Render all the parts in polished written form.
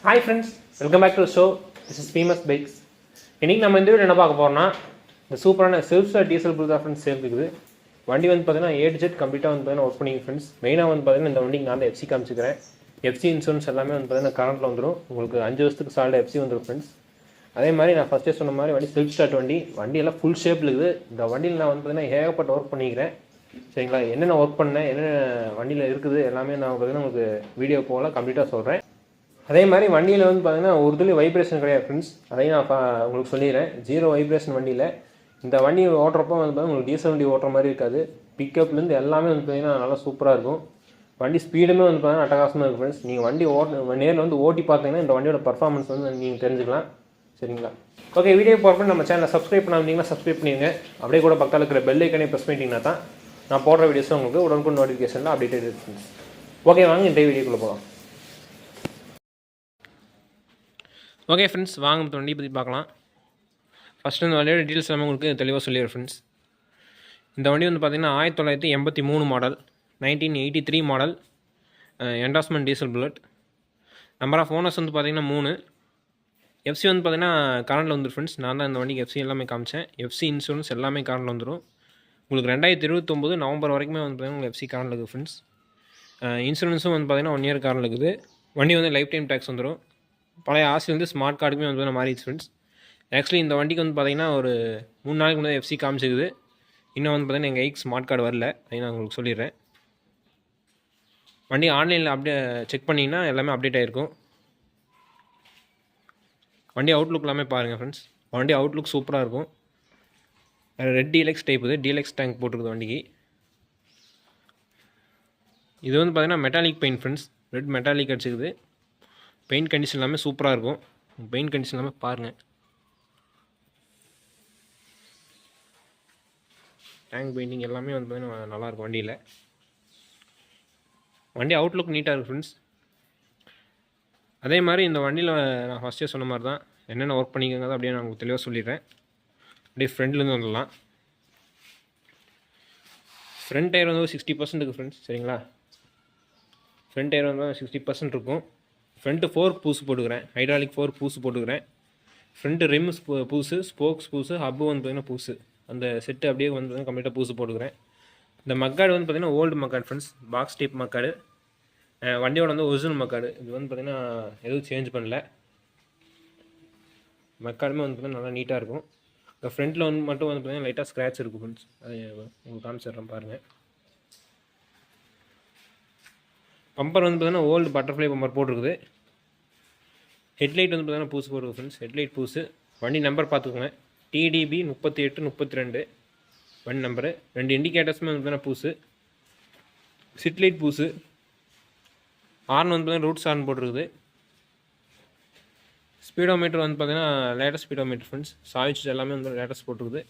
Hi friends, welcome back to show. This is famous bikes. இன்றைக்கி நம்ம இந்த video என்ன பார்க்க போகிறோம்னா, இந்த சூப்பரான செல்ஃப் ஸ்டார்ட் டீசல் புல் தான் ஃப்ரெண்ட்ஸ் சேல் இருக்குது. வண்டி வந்து பார்த்தீங்கன்னா ஏ டு ஜெட் கம்ப்ளீட்டாக வந்து பார்த்தீங்கன்னா ஒர்க் பண்ணிங்க ஃப்ரெண்ட்ஸ். மெயினாக வந்து பார்த்தீங்கன்னா இந்த வண்டிக்கு நான் எஃப்சி காமிச்சிக்கிறேன். எஃப்சி இன்சூரன்ஸ் எல்லாமே வந்து பார்த்தீங்கன்னா கரண்ட்டில் வந்துடும். உங்களுக்கு 5 வருஷத்துக்கு சாலிட் எஃப்சி வந்துடும் ஃப்ரெண்ட்ஸ். அதே மாதிரி நான் ஃபஸ்ட்டே சொன்ன மாதிரி வண்டி செல்ஃப் ஸ்டார்ட் வண்டி எல்லாம் ஃபுல் ஷேப்பில் இருக்குது. இந்த வண்டியில் நான் வந்து பார்த்தீங்கன்னா ஏகப்பட்ட ஒர்க் பண்ணிக்கிறேன். சரிங்களா, என்னென்ன ஒர்க் பண்ணேன், என்னென்ன வண்டியில் இருக்குது எல்லாமே நான் பார்த்தீங்கன்னா உங்களுக்கு வீடியோ போல் கம்ப்ளீட்டாக சொல்கிறேன். அதே மாதிரி வண்டியில் வந்து பார்த்தீங்கன்னா ஒரு துளி வைப்ரேஷன் கிடையாது ஃப்ரெண்ட்ஸ். அதையும் நான் உங்களுக்கு சொல்லிடுறேன். 0 வைப்ரேஷன் வண்டியில். இந்த வண்டி ஓட்டுறப்போ வந்து பார்த்தீங்கன்னா உங்களுக்கு டீசல் வண்டி ஓட்டுற மாதிரி இருக்காது. பிக்கப்லேருந்து எல்லாமே வந்து பார்த்தீங்கன்னா நல்லா சூப்பராக இருக்கும். வண்டி ஸ்பீடுமே வந்து பார்த்தீங்கன்னா அட்டகாசமாக இருக்கும் ஃப்ரெண்ட்ஸ். நீங்கள் வண்டி நேரில் வந்து ஓட்டி பார்த்தீங்கன்னா இந்த வண்டியோட பர்ஃபார்மன்ஸ் வந்து நீங்கள் தெரிஞ்சுக்கலாம். சரிங்களா, ஓகே. வீடியோ போகிறப்ப நம்ம சேனலை சப்ஸ்கிரைப் பண்ணாமல் சப்ஸ்கிரைப் பண்ணிடுங்க. அப்படியே கூட பக்கத்தில் இருக்கிற பெல் ஐக்கனே ப்ரெஸ் பண்ணிட்டீங்கன்னா தான் நான் போடுற வீடியோஸும் உங்களுக்கு உடனுக்குடன் நோட்டிஃபிகேஷனில் அப்டேட் இருக்குது. ஓகே, வாங்க இந்த வீடியோக்குள்ளே போகலாம். ஓகே ஃப்ரெண்ட்ஸ், வாங்க இந்த வண்டியை பற்றி பார்க்கலாம். ஃபஸ்ட்டு இந்த வண்டியோட டீட்டெயில்ஸ் எல்லாமே உங்களுக்கு தெளிவாக சொல்லிடுறேன் ஃப்ரெண்ட்ஸ். இந்த வண்டி வந்து பார்த்திங்கன்னா 1983 மாடல், 1983 மாடல், என்டாஸ்மெண்ட் diesel bullet. Number of owners வந்து பார்த்திங்கன்னா 3. எஃப்சி வந்து பார்த்திங்கன்னா கரண்டில் வந்துடும் ஃப்ரெண்ட்ஸ். நான் தான் இந்த வண்டிக்கு எஃப்சி எல்லாமே காமிச்சேன். எஃப்சி இன்சூரன்ஸ் எல்லாமே கரண்டில் வந்துடும். உங்களுக்கு 2029 நவம்பர் வரைக்குமே வந்து பார்த்திங்கன்னா உங்களுக்கு எஃப்சி கரண்டில் இருக்குது ஃப்ரெண்ட்ஸ். இன்சூரன்ஸும் வந்து பார்த்திங்கன்னா 1 இயர் கரண்டில் இருக்குது. வண்டி வந்து லைஃப் டைம் டேக்ஸ் வந்துடும். பழைய ஆசிலேருந்து ஸ்மார்ட் கார்டுமே வந்து மாறிடுச்சு ஃப்ரெண்ட்ஸ். ஆக்சுவலி இந்த வண்டிக்கு வந்து பார்த்திங்கன்னா ஒரு 3 நாளைக்கு முன்னாடி எஃப்சி காமிச்சிக்குது. இன்னும் வந்து பார்த்திங்கன்னா எங்கள் ஐக்கு ஸ்மார்ட் கார்டு வரல. அதை நான் உங்களுக்கு சொல்லிடுறேன். வண்டி ஆன்லைனில் செக் பண்ணிங்கன்னா எல்லாமே அப்டேட் ஆகிருக்கும். வண்டி அவுட்லுக் எல்லாமே பாருங்கள் ஃப்ரெண்ட்ஸ். வண்டி அவுட்லுக் சூப்பராக இருக்கும். ரெட் டீலக்ஸ் டைப், இது டீலக்ஸ் டேங்க் போட்டிருக்குது வண்டிக்கு. இது வந்து பார்த்திங்கன்னா metallic paint friends. Red metallic அடிச்சுக்குது. பெயிண்ட் கண்டிஷன் எல்லாமே சூப்பராக இருக்கும். பெயிண்ட் கண்டிஷன் எல்லாமே பாருங்கள். டேங்க் பெயிண்டிங் எல்லாமே வந்து பார்த்தீங்கன்னா நல்லாயிருக்கும் வண்டியில். வண்டி அவுட்லுக் நீட்டாக இருக்குது ஃப்ரெண்ட்ஸ். அதே மாதிரி இந்த வண்டியில் நான் ஃபஸ்ட்டே சொன்ன மாதிரி தான் என்னென்ன ஒர்க் பண்ணிக்கோங்க அப்படியே நான் உங்களுக்கு தெளிவாக சொல்லிடுறேன். அப்படியே ஃப்ரெண்ட்லேருந்து வந்துடலாம். ஃப்ரண்ட் டயர் வந்து 60% இருக்குது ஃப்ரெண்ட்ஸ். சரிங்களா, ஃப்ரண்ட் டயர் வந்து 60% இருக்கும். ஃப்ரண்ட்டு 4 பூசு போட்டுக்கிறேன். ஹைட்ராலிக் 4 பூசு போட்டுக்கிறேன். ஃப்ரண்ட்டு ரிம்ஸ் பூசு, ஸ்போக்ஸ் பூசு, ஹப்பு வந்து பார்த்திங்கன்னா பூசு. அந்த செட்டு அப்படியே வந்து கம்ப்ளீட்டாக பூசு போட்டுக்கிறேன். இந்த மக்காடு வந்து பார்த்திங்கன்னா ஓல்டு மக்காடு ஃப்ரெண்ட்ஸ். பாக்ஸ் டைப் மக்காடு. வண்டியோட வந்து ஒரிஜினல் மக்காடு. இது வந்து பார்த்திங்கன்னா எதுவும் சேஞ்ச் பண்ணல. மக்காடுமே வந்து பார்த்திங்கன்னா நல்லா நீட்டாக இருக்கும். இந்த ஃப்ரண்ட்டில் வந்து மட்டும் வந்து பார்த்திங்கன்னா லைட்டாக ஸ்க்ராட்ச் இருக்கும் ஃப்ரெண்ட்ஸ். அது உங்களுக்கு காமிச்சிடுறேன் பாருங்கள். பம்பர் வந்து பார்த்திங்கன்னா ஓல்டு பட்டர்ஃப்ளை பம்பர் போட்டிருக்குது. ஹெட்லைட் வந்து பார்த்திங்கன்னா பூசு போட்டுருக்கு ஃப்ரெண்ட்ஸ். ஹெட்லைட் பூசு. வண்டி நம்பர் பார்த்துக்கோங்க, TDB 3832 வண்டி நம்பரு. 2 இண்டிகேட்டர்ஸுமே வந்து பார்த்திங்கன்னா பூசு. சிட்லைட் பூசு. ஹார்ன் வந்து பார்த்திங்கன்னா ரூட்ஸ் ஹார்ன் போட்டிருக்குது. ஸ்பீடோமீட்டர் வந்து பார்த்திங்கன்னா லேட்டஸ்ட் ஸ்பீடோமீட்டர் ஃப்ரெண்ட்ஸ். சாவிச் எல்லாமே வந்து லேட்டஸ்ட் போட்டிருக்குது.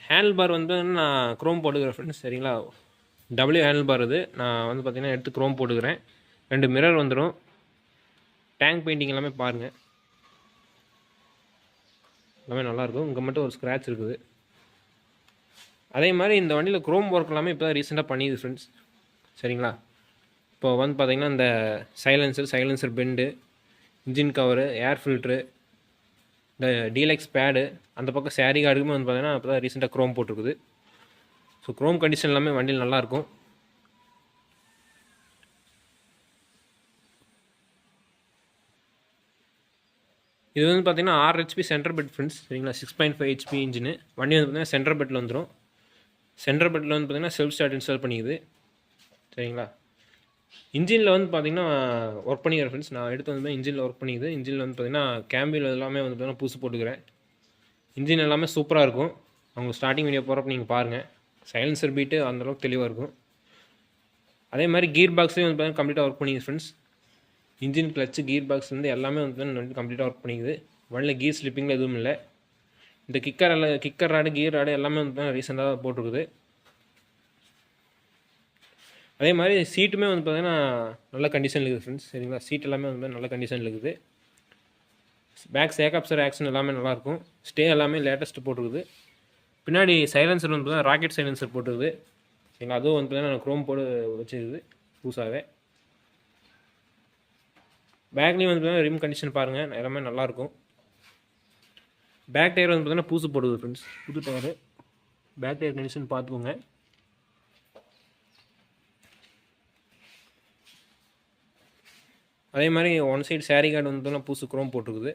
ஹேண்டில் பார் வந்து நான் க்ரோம் போட்டுக்கிறேன் ஃப்ரெண்ட்ஸ். சரிங்களா, ஹேண்டில் பார் இது நான் வந்து பார்த்திங்கன்னா எடுத்து க்ரோம் போட்டுக்கிறேன். 2 மிரர் வந்துடும். டேங்க் பெயிண்டிங் எல்லாமே பாருங்கள், எல்லாமே நல்லாயிருக்கும். இங்கே மட்டும் ஒரு ஸ்க்ராட்ச் இருக்குது. அதே மாதிரி இந்த வண்டியில் க்ரோம் ஒர்க் எல்லாமே இப்போ தான் ரீசெண்டாக பண்ணிடுது ஃப்ரெண்ட்ஸ். சரிங்களா, இப்போ வந்து பார்த்திங்கன்னா இந்த சைலன்சர் பெண்டு, இன்ஜின் கவரு, ஏர் ஃபில்ட்ரு, இந்த டீலக்ஸ் பேடு, அந்த பக்கம் சேரி கார்டுக்குமே வந்து பார்த்திங்கன்னா இப்போ தான் ரீசெண்டாக க்ரோம் போட்டிருக்குது. ஸோ க்ரோம் கண்டிஷன் எல்லாமே வண்டியில் நல்லாயிருக்கும். இது வந்து பார்த்திங்கன்னா 6 HP சென்டர் பெட் ஃப்ரெண்ட்ஸ். சரிங்களா, 6.5 HP இன்ஜின். வண்டி வந்து பார்த்திங்கன்னா சென்டர் பெட்டில் வந்துடும். சென்டர் பெட்டில் வந்து பார்த்திங்கன்னா செல்ஃப் ஸ்டார்ட் இன்ஸ்டால் பண்ணிக்குது. சரிங்களா, இன்ஜினில் வந்து பார்த்திங்கன்னா ஒர்க் பண்ணிக்கிறேன் ஃப்ரெண்ட்ஸ். நான் எடுத்து வந்து இன்ஜினில் ஒர்க் பண்ணிக்குது. இன்ஜினில் வந்து பார்த்திங்கன்னா கேம்பில் எல்லாமே வந்து பார்த்திங்கன்னா பூசு போட்டுக்கிறேன். இன்ஜின் எல்லாமே சூப்பராக இருக்கும். அவங்க ஸ்டார்டிங் வீடியோ போகிறப்ப நீங்கள் பாருங்கள். சைலன்சர் பீட்டு அந்தளவுக்கு தெளிவாக இருக்கும். அதே மாதிரி கீர் பாக்ஸ்லேயும் வந்து பார்த்திங்கன்னா கம்ப்ளீட்டாக ஒர்க் பண்ணிக்குது friends. Engine, clutch, gear box வந்து எல்லாமே வந்து கம்ப்ளீட்டாக ஒர்க் பண்ணிக்குது. வண்டியில் கீர் ஸ்லிப்பிங்கில் எதுவும் இல்லை. இந்த கிக்கர் ராடு, கீர் ராடு எல்லாமே வந்து ரீசெண்டாக போட்டிருக்குது. அதே மாதிரி சீட்டுமே வந்து பார்த்திங்கன்னா நல்ல கண்டிஷனில் இருக்குது ஃப்ரெண்ட்ஸ். சரிங்களா, சீட் எல்லாமே வந்து நல்ல கண்டிஷனில் இருக்குது. பேக் சேக்கப்சர் ஆக்ஷன் எல்லாமே நல்லாயிருக்கும். ஸ்டே எல்லாமே லேட்டஸ்ட்டு போட்டிருக்குது. பின்னாடி சைலன்சர் வந்து பார்த்தீங்கன்னா ராக்கெட் சைலன்சர் போட்டிருக்குது. சரிங்களா, அதுவும் வந்து பார்த்திங்கன்னா க்ரோம் போட்டு வச்சுருக்குது பூசாவே. பேக்லேயும் வந்து பார்த்தீங்கன்னா ரிம் கண்டிஷன் பாருங்கள் எல்லாமே நல்லாயிருக்கும். பேக் டயர் வந்து பார்த்தீங்கன்னா பூசு போடுது ஃப்ரெண்ட்ஸ், புது டயரு. பேக் டயர் கண்டிஷன் பார்த்துக்கோங்க. அதே மாதிரி ஒன் சைடு சாரி கார்டு வந்து பார்த்தீங்கன்னா பூசு குரோம் போட்டிருக்குது.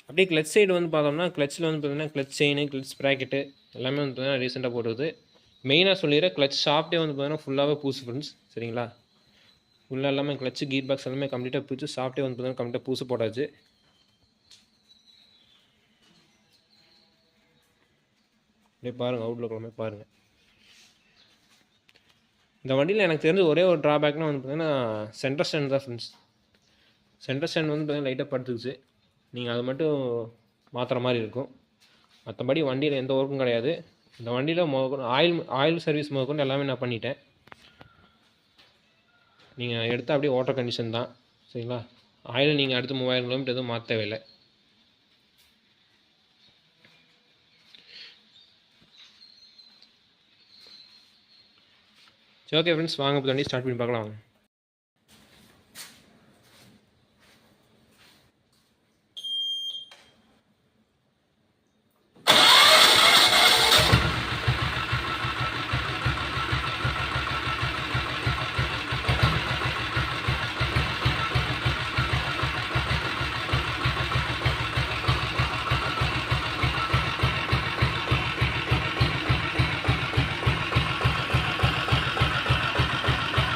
அப்படியே கிளச் சைடு வந்து பார்த்தோம்னா கிளச்சில் வந்து பார்த்தீங்கன்னா கிளச் செயின், கிளச் ப்ராக்கெட்டு எல்லாமே வந்து பார்த்தீங்கன்னா ரீசெண்டாக போட்டுருக்குது. மெயினாக சொல்லிடுறேன், கிளச் ஷாப்டே வந்து பார்த்தீங்கன்னா ஃபுல்லாகவே பூசு ஃப்ரெண்ட்ஸ், சரிங்களா. ஃபுல்லாக எல்லாமே கிளச்சு கீர் பாக்ஸ் எல்லாமே கம்ப்ளீட்டாக பூச்சு, ஷாப்டே வந்து பார்த்தீங்கன்னா கம்ப்ளீட்டாக பூசு போட்டாச்சு. அப்படியே பாருங்கள், அவுட்லுக் எல்லாமே பாருங்கள். இந்த வண்டியில் எனக்கு தெரிஞ்ச ஒரே ஒரு ட்ராபேக்னால் வந்து பார்த்தீங்கன்னா சென்டர் ஸ்டாண்ட் தான் ஃப்ரெண்ட்ஸ். சென்டர் ஸ்டாண்ட் வந்து பார்த்தீங்கன்னா லைட்டாக படுத்துக்குச்சு, நீங்கள் அதை மட்டும் மாற்றுற மாதிரி இருக்கும். மற்றபடி வண்டியில் எந்த ஒர்க்கும் கிடையாது. இந்த வண்டியில் ஆயில் சர்வீஸ் முதற்கொண்டு எல்லாமே நான் பண்ணிட்டேன். நீங்கள் எடுத்தால் அப்படியே ஓட்டர் கண்டிஷன் தான், சரிங்களா. ஆயில் நீங்கள் அடுத்து 3000 கிலோமீட்டர் எதுவும் மாற்ற தேவையில்லை. சரி, ஓகே ஃப்ரெண்ட்ஸ், வாங்க இப்போ வண்டி ஸ்டார்ட் பண்ணி பார்க்கலாம் வாங்க.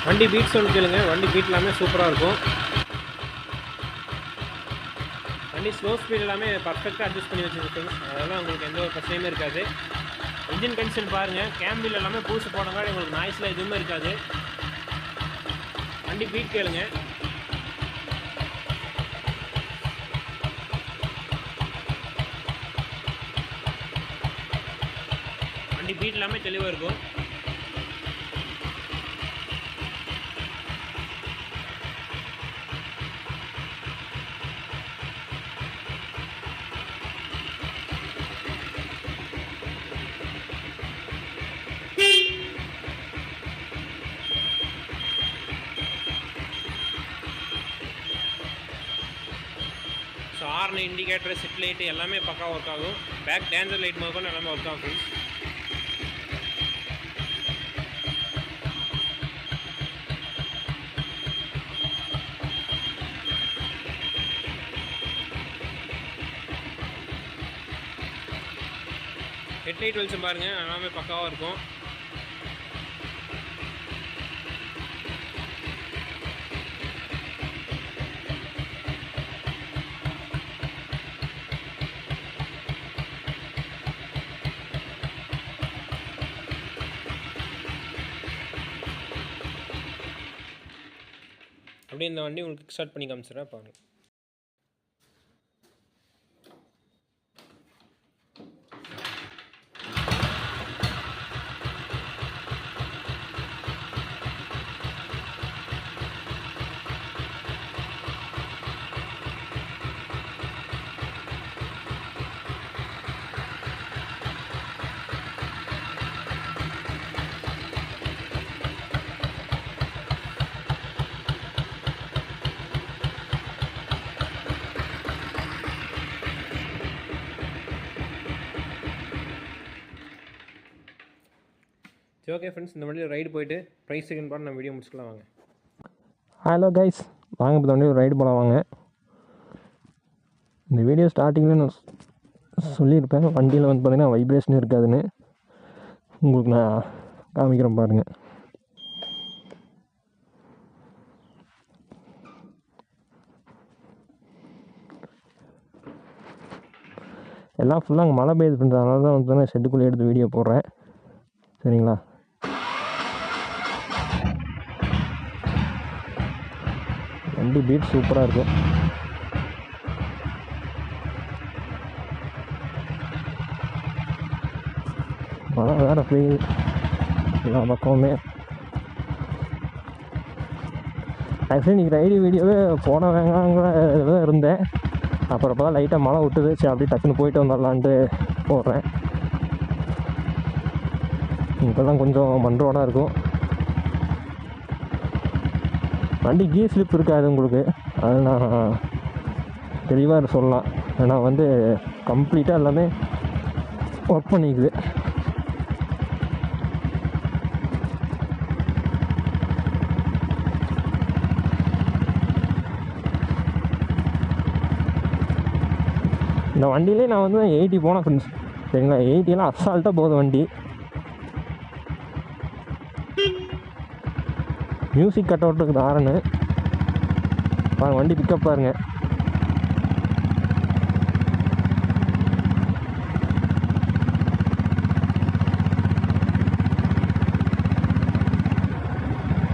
வண்டி பீட் சவுண்ட் கேளுங்க, வண்டி பீட் எல்லாமே சூப்பராக இருக்கும். வண்டி ஸ்லோ ஸ்பீட் எல்லாமே பர்ஃபெக்டாக அட்ஜஸ்ட் பண்ணி வச்சுருக்கேன், அதெல்லாம் உங்களுக்கு எந்த ஒரு பிரச்சனையுமே இருக்காது. இன்ஜின் கண்டிஷன் பாருங்கள், கேம்பில் எல்லாமே பூசு போனங்காடி உங்களுக்கு நாய்ஸில் எதுவுமே இருக்காது. வண்டி பீட் கேளுங்க. வண்டி பீட் எல்லாமே தெளிவாக இருக்கும். So horn, indicator, side light எல்லாமே பக்கா ஒர்க் ஆகும். பேக் டேஞ்சர் லைட் முதற்கொண்டு எல்லாமே ஒர்க் ஆகும் ஃப்ரெண்ட்ஸ். ஹெட்லைட் வெளிச்சம் பாருங்கள், எல்லாமே பக்காவாக இருக்கும். அப்படியே இந்த வண்டி உங்களுக்கு ஸ்டார்ட் பண்ணி காமிச்சிடுறேன் பாருங்கள். சரி, ஓகே ஃப்ரெண்ட்ஸ், இந்த வண்டியில் ரைடு போயிட்டு ப்ரைஸ் செகண்ட் பார்ட் நம்ம வீடியோ முடிச்சுக்கலாம் வாங்க. ஹலோ கைஸ், வாங்க இப்போ வண்டியில் ரைடு போகலாம் வாங்க. இந்த வீடியோ ஸ்டார்டிங்கில் நான் சொல்லியிருப்பேன், வண்டியில் வந்து பார்த்திங்கன்னா வைப்ரேஷன் இருக்காதுன்னு. உங்களுக்கு நான் காமிக்கிறேன் பாருங்கள். எல்லாம் ஃபுல்லாக அங்கே மழை பெய்யுது பண்ணுறது, அதனால தான் வந்து ஷெட்டுக்குள்ளே எடுத்து வீடியோ போடுறேன், சரிங்களா. வண்டி பீட் சூப்பராக இருக்கும். மழை வேறு பெய்யுது எல்லா பக்கமுமே. ஆக்சுவலி இன்றைக்கி ரைடு வீடியோவே போன வேங்காங்கிற இதில் இருந்தேன். அப்புறம் தான் லைட்டாக மழை விட்டுது, சரி அப்படியே டக்குன்னு போயிட்டு வந்துடலான்ட்டு போடுறேன். இப்போ தான் கொஞ்சம் மண் ரோடாக இருக்கும். வண்டி கீ ஸ்லிப் இருக்காது உங்களுக்கு, அது நான் தெளிவாக சொல்லலாம். ஏன்னா வந்து கம்ப்ளீட்டாக எல்லாமே ஒர்க் பண்ணிக்குது. இந்த வண்டியிலே நான் வந்து 80 போனேன் ஃப்ரெண்ட்ஸ், சரிங்களா. 80 அசால்ட்டாக போகுது வண்டி. மியூசிக் கட் அவுட் இருக்குது ஆரனு பாருங்க, வண்டி பிக்கப் பாருங்க.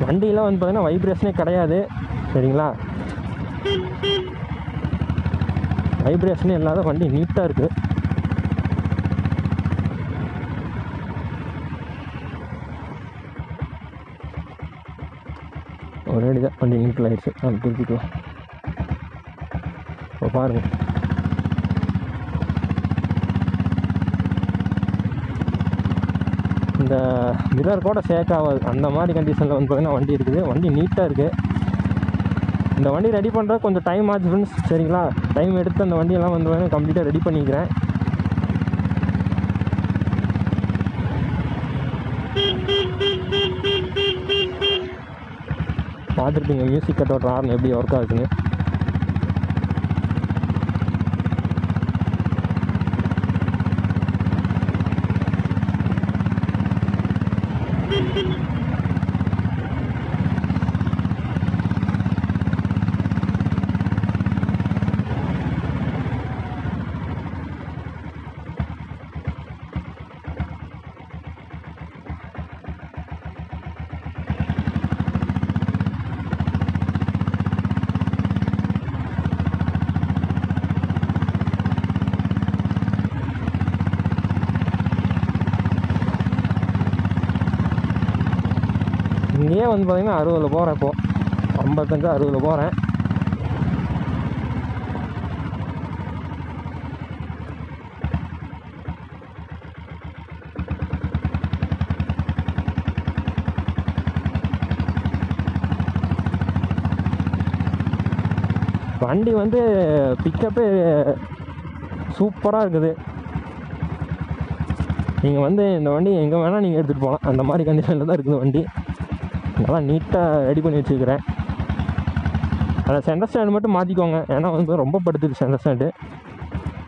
வண்டியெலாம் வந்து பார்த்தீங்கன்னா வைப்ரேஷனே கிடையாது, சரிங்களா. வைப்ரேஷனே இல்லாத வண்டி நீட்டாக இருக்குது. ஒரு அடி தான் வண்டி நீட்டில் ஆயிடுச்சு. திருப்பிக்கலாம். இப்போ பாருங்கள், இந்த மிரர் கூட ஷேக் ஆகாது, அந்த மாதிரி கண்டிஷனில் வந்து பார்த்தீங்கன்னா வண்டி இருக்குது. வண்டி நீட்டாக இருக்குது. இந்த வண்டி ரெடி பண்ணுற கொஞ்சம் டைம் ஆச்சு ஃப்ரெண்ட்ஸ், சரிங்களா. டைம் எடுத்து அந்த வண்டியெல்லாம் வந்து பார்த்தீங்கன்னா கம்ப்ளீட்டாக ரெடி பண்ணிக்கிறேன். பார்த்துருப்பீங்க மியூசிக் கட் அவுட் ஹார்ன் எப்படி ஒர்க் ஆகுதுன்னு. இங்கேயே வந்து பார்த்தீங்கன்னா 60 போகிறேன். இப்போது 55 60 போகிறேன். வண்டி வந்து பிக்கப்பு சூப்பராக இருக்குது. நீங்கள் வந்து இந்த வண்டி எங்கே வேணால் நீங்கள் எடுத்துகிட்டு போகலாம், அந்த மாதிரி கண்டிஷனில் தான் இருக்குது வண்டி. நல்லா நீட்டாக ரெடி பண்ணி வச்சுருக்கிறேன். அதில் சென்டர் ஸ்டாண்டு மட்டும் மாற்றிக்கோங்க, ஏன்னா வந்து ரொம்ப படுத்துது சென்டர் ஸ்டாண்டு.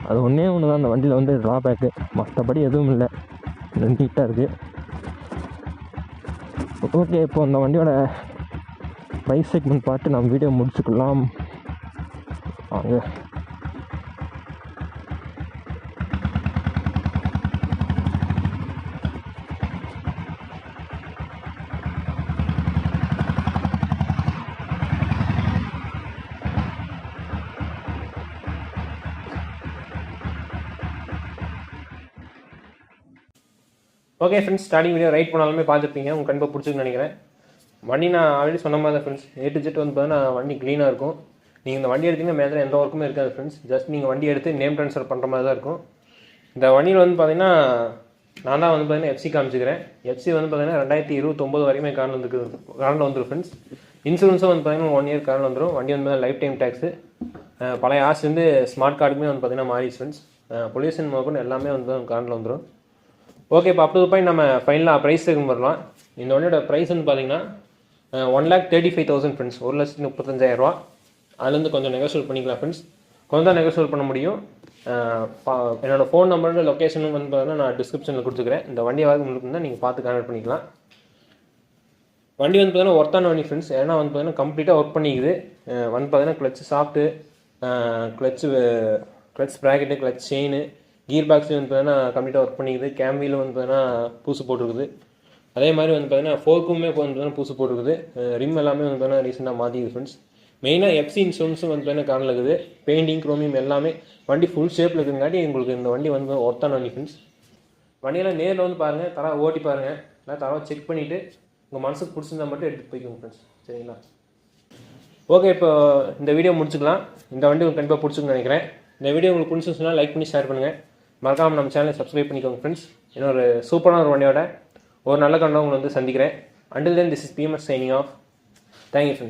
அது ஒன்றே ஒன்று தான் அந்த வண்டியில் வந்து ட்ராபேக்கு, மற்றபடி எதுவும் இல்லை. நீட்டாக இருக்குது. ஓகே, இப்போ அந்த வண்டியோட ப்ரைஸ் செக்மெண்ட் பார்த்து நம்ம வீடியோ முடிச்சுக்கலாம் வாங்க. Okay friends, starting video right பண்ணாலுமே பார்த்துருப்பீங்க, உங்களுக்கு கண்டிப்பாக பிடிச்சிருக்குன்னு நினைக்கிறேன். வண்டி நான் ஆல்ரெடி சொன்ன மாதிரி தான் ஃப்ரெண்ட்ஸ், A to Z வந்து பார்த்தீங்கன்னா வண்டி க்ளீனாக இருக்கும். நீங்கள் இந்த வண்டி எடுத்திங்கன்னா மேலே எந்த ஒர்க்குமே இருக்காது ஃப்ரெண்ட்ஸ். ஜஸ்ட் நீங்கள் வண்டி எடுத்து நேம் ட்ரான்ஸ்ஃபர் பண்ணுற மாதிரி தான் இருக்கும். இந்த வண்டியில் வந்து பார்த்தீங்கன்னா நான் தான் வந்து பார்த்தீங்கன்னா FC காமிச்சிக்கிறேன். FC வந்து பார்த்தீங்கன்னா 2029 வரைக்குமே காரில் வந்துடும் ஃப்ரெண்ட்ஸ். இன்சூரன்ஸும் வந்து பார்த்தீங்கன்னா 1 இயர் காரில் வந்துடும். வண்டி வந்து லைஃப் டைம் டேக்ஸு. பழைய ஆசை வந்து ஸ்மார்ட் கார்டுக்குமே வந்து பார்த்தீங்கன்னா மாறிடுச்சு ஃப்ரெண்ட்ஸ். பொல்யூஷன் முதற்கொண்டு எல்லாமே வந்து காரில் வந்துடும். ஓகே, இப்போ அப் டு பாயிண்ட் நம்ம ஃபைனலாக ப்ரைஸ் வரலாம். இந்த வண்டியோட ப்ரைஸ் வந்து பார்த்தீங்கன்னா 1,35,000 ஃப்ரெண்ட்ஸ், 1,35,000 அதுலேருந்து கொஞ்சம் நெகோஷியேட் பண்ணிக்கலாம் ஃப்ரெண்ட்ஸ். கொஞ்சம் தான் நெகோஷியேட் பண்ண முடியும். என்னோடய ஃபோன் நம்பரோட லொக்கேஷனும் வந்து பார்த்தீங்கன்னா நான் டிஸ்கிரிப்ஷனில் கொடுத்துக்கிறேன். இந்த வண்டியை உங்களுக்கு தான் நீங்கள் பார்த்து கான்டாக்ட் பண்ணிக்கலாம். வண்டி வந்து பார்த்தீங்கன்னா ஒர்த்தான வண்டி ஃப்ரெண்ட்ஸ், ஏன்னா வந்து பார்த்தீங்கன்னா கம்ப்ளீட்டாக ஒர்க் பண்ணிக்குது. வந்து பார்த்தீங்கன்னா clutch shaft, clutch bracket, clutch chain, gear box வந்து பார்த்தீங்கன்னா கம்ப்ளீட்டாக ஒர்க் பண்ணிக்குது. கேம்வியில் வந்து பார்த்தீங்கன்னா பூசு போட்டுருக்குது. அதே மாதிரி வந்து பார்த்தீங்கன்னா ஃபோர்க்குமே வந்து பார்த்தீங்கன்னா பூசு போட்டுருக்குது. ரிம் எல்லாமே வந்து பார்த்தீங்கன்னா ரீசெண்டாக மாற்றிக்குது ஃப்ரெண்ட்ஸ். மெயினாக FC இன்சூரன்ஸும் வந்து பார்த்தீங்கன்னா காரில் இருக்குது. பெயிண்டிங், குரோமியம் எல்லாமே வண்டி ஃபுல் ஷேப்பில் இருக்குதுங்காட்டி உங்களுக்கு இந்த வண்டி வந்து ஒர்த்தான வண்டி ஃப்ரெண்ட்ஸ். வண்டியெல்லாம் நேரில் வந்து பாருங்கள், தரா ஓட்டி பாருங்கள், எல்லாம் தரவை செக் பண்ணிவிட்டு உங்கள் மனசுக்கு பிடிச்சிருந்தா மட்டும் எடுத்து போய்க்கோங்க ஃப்ரெண்ட்ஸ், சரிங்களா. ஓகே, இப்போ இந்த வீடியோ முடிச்சுக்கலாம். இந்த வண்டி உங்களுக்கு கண்டிப்பாக பிடிச்சிருக்குன்னு நினைக்கிறேன். இந்த வீடியோ உங்களுக்கு பிடிச்சிருந்துச்சுன்னா லைக் பண்ணி ஷேர் பண்ணுங்கள். மறக்காமல் நம்ம சேனலை சப்ஸ்கிரைப் பண்ணிக்கோங்க ஃப்ரெண்ட்ஸ். இன்னொரு சூப்பரான ஒரு வண்டியோட ஒரு நல்ல கண்டை உங்களை வந்து சந்திக்கிறேன். Until then, this is PMS signing off. Thank you friends.